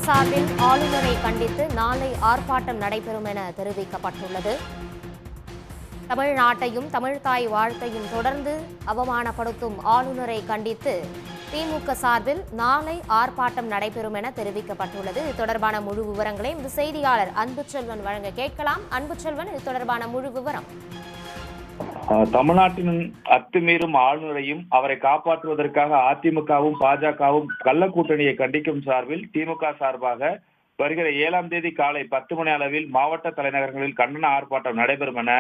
சார்பில் ஆளுநரை கண்டித்து நாளை ஆர்ப்பாட்டம் நடைபெறும் என தெரிவிக்கப்பட்டுள்ளது. தமிழ்நாட்டையும் தமிழ்தாய் வாழ்த்தையும் தொடர்ந்து அவமானப்படுத்தும் ஆளுநரை கண்டித்து திமுக சார்பில் நாளை ஆர்ப்பாட்டம் நடைபெறும் என தெரிவிக்கப்பட்டுள்ளது. இது தொடர்பான முழு விவரங்களை இந்த செய்தியாளர் அன்புச்செல்வன் வழங்க கேட்கலாம். அன்புச்செல்வன், இது தொடர்பான முழு விவரம். தமிழ்நாட்டின் அத்துமீறும் ஆளுநரையும் அவரை காப்பாற்றுவதற்காக அதிமுகவும் பாஜகவும் கள்ள கூட்டணியை கண்டிக்கும் சார்பில் திமுக சார்பாக வருகிற 7ஆம் தேதி காலை 10 மணி அளவில் மாவட்ட தலைநகரங்களில் கண்டன ஆர்ப்பாட்டம் நடைபெறும் என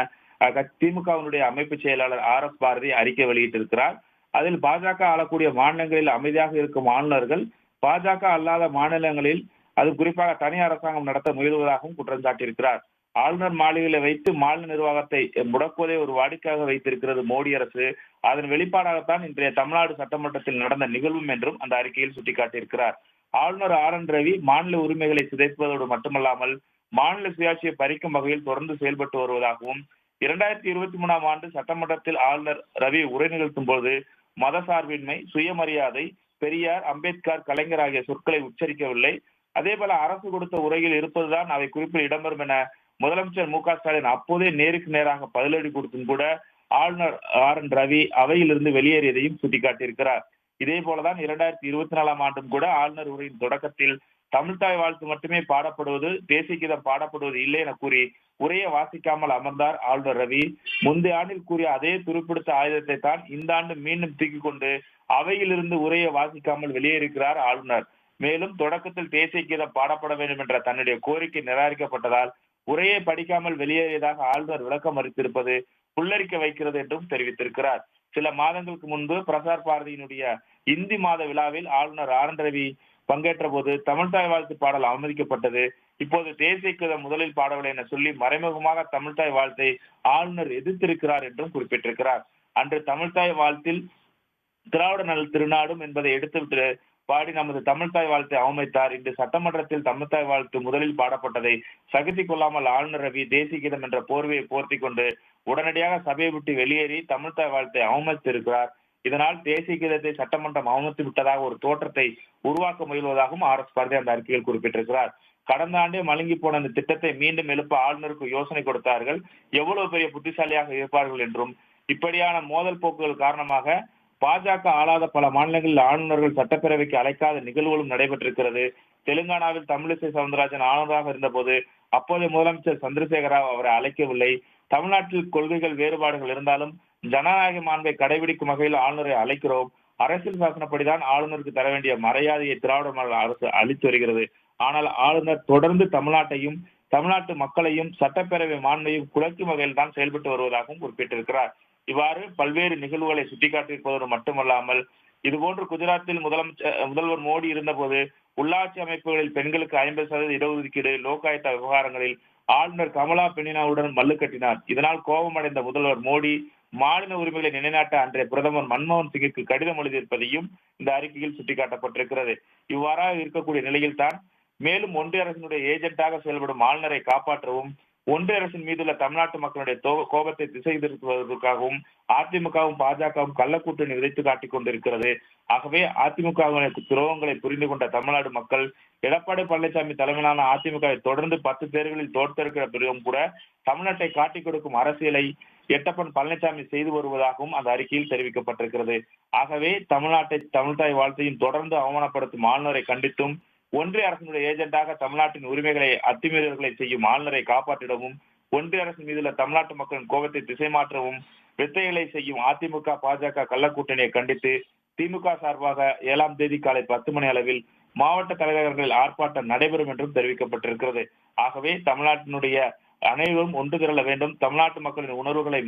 திமுகவினுடைய அமைப்பு செயலாளர் RS பாரதி அறிக்கை வெளியிட்டிருக்கிறார். அதில் பாஜக ஆளக்கூடிய மாநிலங்களில் அமைதியாக இருக்கும் ஆளுநர்கள் பாஜக அல்லாத மாநிலங்களில் அது குறிப்பாக தனி அரசாங்கம் நடத்த முயலுவதாகவும் குற்றம் சாட்டியிருக்கிறார். ஆளுநர் மாளிகையில வைத்து மாநில நிர்வாகத்தை முடக்குவதை ஒரு வாடிக்கையாக வைத்திருக்கிறது மோடி அரசு. அதன் வெளிப்பாடாகத்தான் இன்றைய தமிழ்நாடு சட்டமன்றத்தில் நடந்த நிகழ்வும் என்றும் அந்த அறிக்கையில் சுட்டிக்காட்டியிருக்கிறார். ஆளுநர் RN ரவி மாநில உரிமைகளை சிதைப்பதோடு மட்டுமல்லாமல் மாநில சுயாட்சியை பறிக்கும் வகையில் தொடர்ந்து செயல்பட்டு வருவதாகவும் 2023ஆம் ஆண்டு சட்டமன்றத்தில் ஆளுநர் ரவி உரை நிகழ்த்தும் போது மதசார்பின்மை, சுயமரியாதை, பெரியார், அம்பேத்கர், கலைஞர் ஆகிய சொற்களை உச்சரிக்கவில்லை. அதே போல அரசு கொடுத்த உரையில் இருப்பதுதான் அவை குறிப்பில் இடம்பெறும் என முதலமைச்சர் மு க ஸ்டாலின் அப்போதே நேருக்கு நேராக பதிலடி கொடுத்தும் கூட ஆளுநர் RN ரவி அவையிலிருந்து வெளியேறியதையும் சுட்டிக்காட்டியிருக்கிறார். இதே போலதான் 2024ஆம் ஆண்டும் கூட ஆளுநர் உரையின் தொடக்கத்தில் தமிழ்தாய் வாழ்த்து மட்டுமே பாடப்படுவது, தேசிய கீதம் பாடப்படுவது இல்லை என கூறி உரையை வாசிக்காமல் அமர்ந்தார் ஆளுநர் ரவி. முந்தைய ஆண்டில் கூறிய அதே துருப்பிடித்த ஆயுதத்தை தான் இந்த ஆண்டு மீண்டும் தூக்கிக் கொண்டு அவையிலிருந்து உரையை வாசிக்காமல் வெளியேறுகிறார் ஆளுநர். மேலும் தொடக்கத்தில் தேசிய கீதம் பாடப்பட வேண்டும் என்ற தன்னுடைய கோரிக்கை நிராகரிக்கப்பட்டதால் உரையை படிக்காமல் வெளியேறியதாக ஆளுநர் விளக்கம் அளித்திருப்பது புல்லரிக்க வைக்கிறது என்றும் தெரிவித்திருக்கிறார். சில மாதங்களுக்கு முன்பு பிரசார் பாரதியினுடைய இந்தி மாத விழாவில் ஆளுநர் RN ரவி பங்கேற்ற போது தமிழ்தாய் வாழ்த்து பாடல் அனுமதிக்கப்பட்டது. இப்போது தேசிய கீதம் முதலில் பாடவில்லை என சொல்லி மறைமுகமாக தமிழ்தாய் வாழ்த்தை ஆளுநர் எதிர்த்திருக்கிறார் என்றும் குறிப்பிட்டிருக்கிறார். அன்று தமிழ்தாய் வாழ்த்தில் திராவிட நல் திருநாடும் என்பதை எடுத்துவிட்டு பாடி நமது தமிழ்தாய் வாழ்த்தை அவமதித்தார். இன்று சட்டமன்றத்தில் தமிழ்தாய் வாழ்த்து முதலில் பாடப்பட்டதை சகித்துக் கொள்ளாமல் ஆளுநர் ரவி தேசிய கீதம் என்ற போர்வையை போர்த்தி கொண்டு உடனடியாக சபையை விட்டு வெளியேறி தமிழ்தாய் வாழ்த்தை அவமதித்திருக்கிறார். இதனால் தேசிய கீதத்தை சட்டமன்றம் அவமதித்து விட்டதாக ஒரு தோற்றத்தை உருவாக்க முயல்வதாகவும் RS பாரதி அந்த அறிக்கையில் குறிப்பிட்டிருக்கிறார். கடந்த ஆண்டே மழுங்கி போன இந்த திட்டத்தை மீண்டும் எழுப்ப ஆளுநருக்கு யோசனை கொடுத்தார்கள். எவ்வளவு பெரிய புத்திசாலியாக இருப்பார்கள் என்றும் இப்படியான மோதல் போக்குகள் காரணமாக பாஜக ஆளாத பல மாநிலங்களில் ஆளுநர்கள் சட்டப்பேரவைக்கு அழைக்காத நிகழ்வுகளும் நடைபெற்றிருக்கிறது. தெலுங்கானாவில் தமிழிசை சவுந்தரராஜன் ஆளுநராக இருந்தபோது அப்போதைய முதலமைச்சர் சந்திரசேகர ராவ் அவரை அழைக்கவில்லை. தமிழ்நாட்டில் கொள்கைகள் வேறுபாடுகள் இருந்தாலும் ஜனநாயக மாண்பை கடைபிடிக்கும் வகையில் ஆளுநரை அழைக்கிறோம். அரசியல் சாசனப்படிதான் ஆளுநருக்கு தர வேண்டிய மரியாதையை திராவிட மாடல் அரசு அளித்து வருகிறது. ஆனால் ஆளுநர் தொடர்ந்து தமிழ்நாட்டையும் தமிழ்நாட்டு மக்களையும் சட்டப்பேரவை மாண்பையும் குலைக்கும் வகையில் தான் செயல்பட்டு வருவதாகவும் குறிப்பிட்டிருக்கிறார். இவ்வாறு பல்வேறு நிகழ்வுகளை சுட்டிக்காட்டியிருப்பதோடு மட்டுமல்லாமல் இதுபோன்று குஜராத்தில் முதல்வர் மோடி இருந்தபோது உள்ளாட்சி அமைப்புகளில் பெண்களுக்கு 50% இடஒதுக்கீடு, லோகாயுக்தா விவகாரங்களில் ஆளுநர் கமலா பெனினாவுடன் மல்லு கட்டினார். இதனால் கோபமடைந்த முதல்வர் மோடி மாநில உரிமைகளை நிலைநாட்ட அன்றைய பிரதமர் மன்மோகன் சிங்கிற்கு கடிதம் எழுதியிருப்பதையும் இந்த அறிக்கையில் சுட்டிக்காட்டப்பட்டிருக்கிறது. இவ்வாறாக இருக்கக்கூடிய நிலையில் தான் மேலும் ஒன்றிய அரசினுடைய ஏஜென்ட்டாக செயல்படும் ஆளுநரை காப்பாற்றவும் ஒன்றிய அரசின் மீதுள்ள தமிழ்நாட்டு மக்களுடைய கோபத்தை திசை திருப்புவதற்காகவும் அதிமுகவும் பாஜகவும் கள்ள கூட்டணி விதைத்து காட்டிக் கொண்டிருக்கிறது. ஆகவே அதிமுக துரோகங்களை புரிந்து கொண்ட தமிழ்நாடு மக்கள் எடப்பாடி பழனிசாமி தலைமையிலான அதிமுகவை தொடர்ந்து 10 தேர்தலில் தோற்கடிக்கிற பிறகும் கூட தமிழ்நாட்டை காட்டிக் கொடுக்கும் அரசியலை எட்டப்பன் பழனிசாமி செய்து வருவதாகவும் அந்த அறிக்கையில் தெரிவிக்கப்பட்டிருக்கிறது. ஆகவே தமிழ்நாட்டை தமிழ்தாய் வாழ்த்தையும் தொடர்ந்து அவமானப்படுத்தும் ஆளுநரை கண்டித்தும் ஒன்றிய அரசினுடைய ஏஜென்டாக தமிழ்நாட்டின் உரிமைகளை அத்துமீறல்களை செய்யும் ஆளுநரை காப்பாற்றிடவும் ஒன்றிய அரசின் மீதுள்ள தமிழ்நாட்டு மக்களின் கோபத்தை திசை மாற்றவும் வித்தைகளை செய்யும் அதிமுக பாஜக கள்ள கூட்டணியை கண்டித்து திமுக சார்பாக 7ஆம் தேதி காலை 10 மணி அளவில் மாவட்ட தலைநகரங்களில் ஆர்ப்பாட்டம் நடைபெறும் என்றும் தெரிவிக்கப்பட்டிருக்கிறது. ஆகவே தமிழ்நாட்டினுடைய அனைவரும் ஒன்று திரள வேண்டும். தமிழ்நாட்டு மக்களின் உணர்வுகளை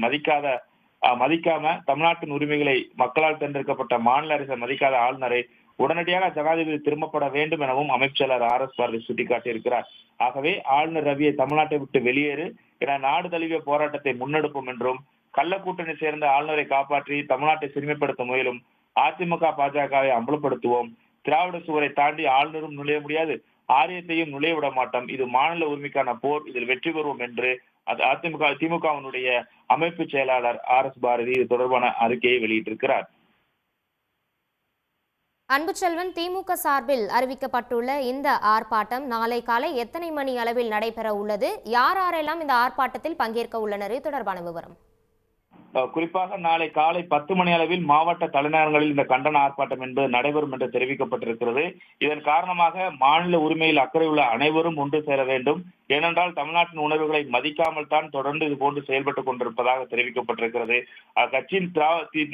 மதிக்காம தமிழ்நாட்டின் உரிமைகளை மக்களால் தேர்ந்தெடுக்கப்பட்ட மாநில அரசை மதிக்காத ஆளுநரை உடனடியாக ஜனாதிபதி திரும்பப்பட வேண்டும் எனவும் அமைச்சர் RS பாரதி சுட்டிக்காட்டியிருக்கிறார். ஆகவே ஆளுநர் ரவியை தமிழ்நாட்டை விட்டு வெளியேறு என நாடு தழுவிய போராட்டத்தை முன்னெடுப்போம் என்றும் கள்ள கூட்டணி சேர்ந்த ஆளுநரை காப்பாற்றி தமிழ்நாட்டை சிறுமைப்படுத்த முயலும் அதிமுக பாஜகவை அம்பலப்படுத்துவோம். திராவிட சுவரை தாண்டி ஆளுநரும் நுழைய முடியாது, ஆரியத்தையும் நுழைய விட மாட்டோம். இது மாநில உரிமைக்கான போர், இதில் வெற்றி பெறுவோம் என்று திமுகவினுடைய அமைப்பு செயலாளர் RS பாரதி இது தொடர்பான அறிக்கையை வெளியிட்டிருக்கிறார். அன்புச்செல்வன், திமுக சார்பில் அறிவிக்கப்பட்டுள்ள இந்த ஆர்ப்பாட்டம் நாளை காலை எத்தனை மணி அளவில் நடைபெற உள்ளது? யாரெல்லாம் இந்த ஆர்ப்பாட்டத்தில் பங்கேற்க உள்ளனர்? இது தொடர்பான விவரம். குறிப்பாக நாளை காலை 10 மணி அளவில் மாவட்ட தலைநகரங்களில் இந்த கண்டன ஆர்ப்பாட்டம் என்பது நடைபெறும் என்று தெரிவிக்கப்பட்டிருக்கிறது. இதன் காரணமாக மாநில உரிமையில் அக்கறை உள்ள அனைவரும் ஒன்று சேர வேண்டும். ஏனென்றால் தமிழ்நாட்டின் உணர்வுகளை மதிக்காமல் தான் தொடர்ந்து இதுபோன்று செயல்பட்டுக் கொண்டிருப்பதாக தெரிவிக்கப்பட்டிருக்கிறது. அக்கட்சியின்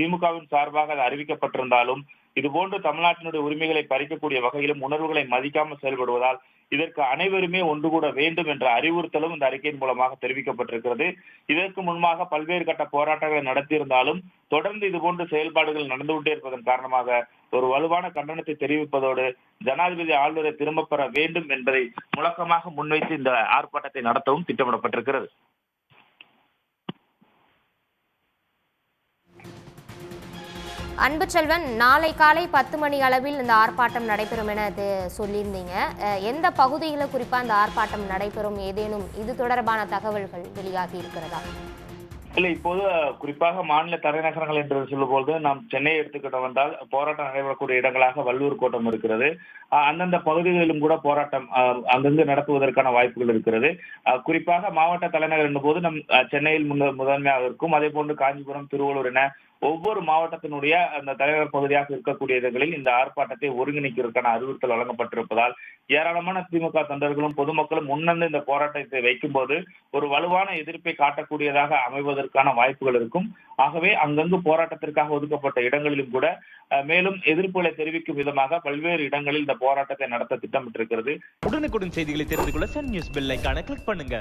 திமுகவின் சார்பாக அது அறிவிக்கப்பட்டிருந்தாலும் இதுபோன்று தமிழ்நாட்டினுடைய உரிமைகளை பறிக்கக்கூடிய வகையிலும் உணர்வுகளை மதிக்காமல் செயல்படுவதால் இதற்கு அனைவருமே ஒன்று கூட வேண்டும் என்ற அறிவுறுத்தலும் இந்த அறிக்கையின் மூலமாக தெரிவிக்கப்பட்டிருக்கிறது. இதற்கு முன்பாக பல்வேறு கட்ட போராட்டங்களை நடத்தியிருந்தாலும் தொடர்ந்து இதுபோன்ற செயல்பாடுகள் நடந்து கொண்டே இருப்பதன் காரணமாக ஒரு வலுவான கண்டனத்தை தெரிவிப்பதோடு ஜனாதிபதி ஆளுநரை திரும்பப் பெற வேண்டும் என்பதை முழக்கமாக முன்வைத்து இந்த ஆர்ப்பாட்டத்தை நடத்தவும் திட்டமிடப்பட்டிருக்கிறது. அன்புச்செல்வன், நாளை காலை 10 மணி அளவில் இந்த ஆர்ப்பாட்டம் நடைபெறும் என சொல்லியிருந்தீங்க. எந்த பகுதியில் குறிப்பா இந்த ஆர்ப்பாட்டம் நடைபெறும்? ஏதேனும் இது தொடர்பான தகவல்கள் வெளியாகி இருக்கிறதா? இல்லை, இப்போது குறிப்பாக மாநில தலைநகரங்கள் என்று சொல்லும்போது நாம் சென்னையை எடுத்துக்கிட்டு வந்தால் போராட்டம் நடைபெறக்கூடிய இடங்களாக வள்ளூர் கோட்டம் இருக்கிறது. அந்தந்த பகுதிகளிலும் கூட போராட்டம் அங்கங்கு நடத்துவதற்கான வாய்ப்புகள் இருக்கிறது. குறிப்பாக மாவட்ட தலைநகர் என்னும் போது நம் சென்னையில் முதன்மையாக இருக்கும். அதே போன்று காஞ்சிபுரம், திருவள்ளூர் என ஒவ்வொரு மாவட்டத்தினுடைய அந்த தலைநகர் பகுதியாக இருக்கக்கூடிய இடங்களில் இந்த ஆர்ப்பாட்டத்தை ஒருங்கிணைக்கிறதுக்கான அறிவுறுத்தல் வழங்கப்பட்டிருப்பதால் ஏராளமான திமுக தொண்டர்களும் பொதுமக்களும் முன்னந்து இந்த போராட்டத்தை வைக்கும் போது ஒரு வலுவான எதிர்ப்பை காட்டக்கூடியதாக அமைவதற்கான வாய்ப்புகள் இருக்கும். ஆகவே அங்கங்கு போராட்டத்திற்காக ஒதுக்கப்பட்ட இடங்களிலும் கூட மேலும் எதிர்ப்புகளை தெரிவிக்கும் விதமாக பல்வேறு இடங்களில் இந்த போராட்டத்தை நடத்த திட்டமிட்டிருக்கிறது. உடனுக்குடன் செய்திகளை தெரிந்து கொள்ள சன் நியூஸ் பெல் ஐகானை கிளிக் பண்ணுங்க.